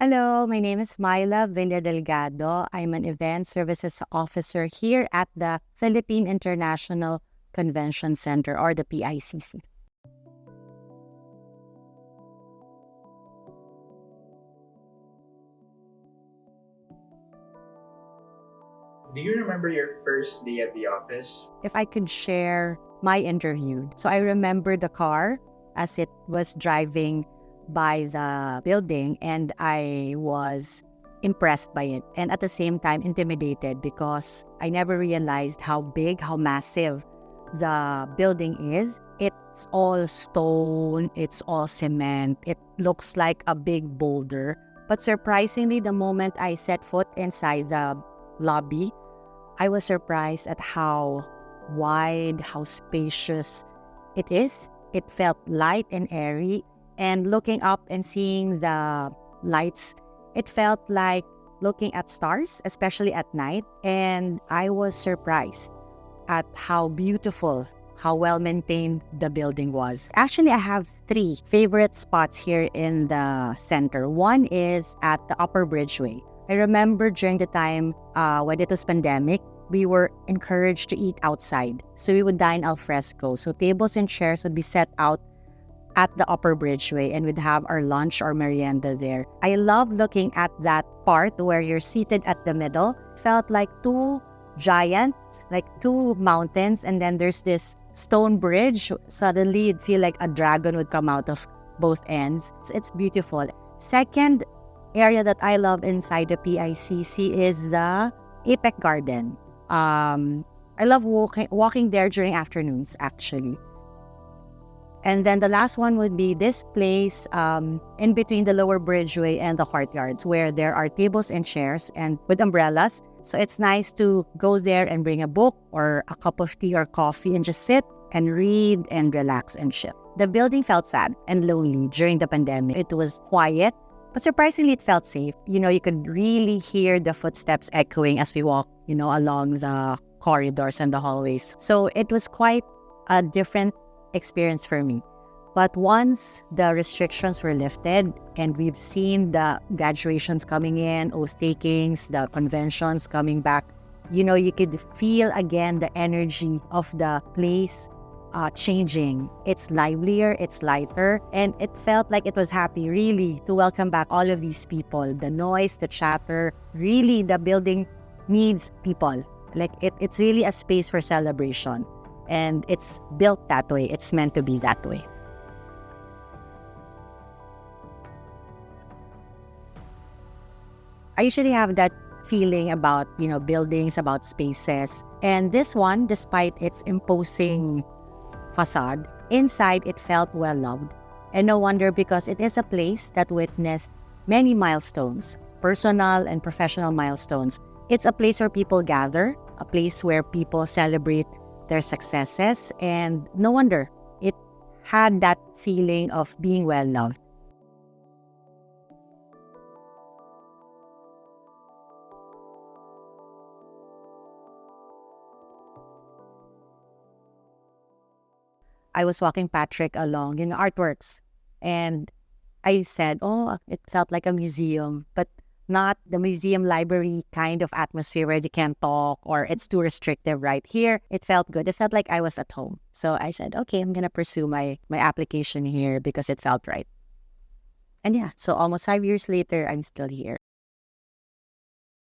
Hello, my name is Maila Villadelgado. I'm an event services officer here at the Philippine International Convention Center, or the PICC. Do you remember your first day at the office? If I could share my interview. So I remember the car as it was driving by the building, and I was impressed by it, and at the same time intimidated because I never realized how big, how massive the building is. It's all stone, it's all cement, it looks like a big boulder. But surprisingly, the moment I set foot inside the lobby, I was surprised at how wide, how spacious it is. It felt light and airy. And looking up and seeing the lights, it felt like looking at stars, especially at night. And I was surprised at how beautiful, how well maintained the building was. Actually, I have three favorite spots here in the center. One is at the Upper Bridgeway. I remember during the time when it was pandemic, we were encouraged to eat outside. So we would dine al fresco. So tables and chairs would be set out at the Upper Bridgeway, and we'd have our lunch or merienda there. I love looking at that part where you're seated at the middle. Felt like two giants, like two mountains, and then there's this stone bridge. Suddenly you'd feel like a dragon would come out of both ends. It's beautiful. Second area that I love inside the PICC is the Apex Garden. I love walking there during afternoons, actually. And then the last one would be this place in between the Lower Bridgeway and the courtyards, where there are tables and chairs and with umbrellas. So it's nice to go there and bring a book or a cup of tea or coffee and just sit and read and relax and chill. The building felt sad and lonely during the pandemic. It was quiet, but surprisingly it felt safe. You could really hear the footsteps echoing as we walk, along the corridors and the hallways. So it was quite a different experience for me. But once the restrictions were lifted and we've seen the graduations coming in, oath takings, the conventions coming back, you could feel again the energy of the place changing. It's livelier, it's lighter, and it felt like it was happy really to welcome back all of these people. The noise, the chatter, really the building needs people. Like it's really a space for celebration. And it's built that way. It's meant to be that way. I usually have that feeling about, buildings, about spaces. And this one, despite its imposing facade, inside it felt well loved. And no wonder, because it is a place that witnessed many milestones, personal and professional milestones. It's a place where people gather, a place where people celebrate their successes, and no wonder it had that feeling of being well loved. I was walking Patrick along in artworks, and I said, "Oh, it felt like a museum, but not the museum library kind of atmosphere where you can't talk or it's too restrictive." Right here, it felt good. It felt like I was at home. So I said, okay, I'm going to pursue my application here because it felt right. And yeah, so almost 5 years later, I'm still here.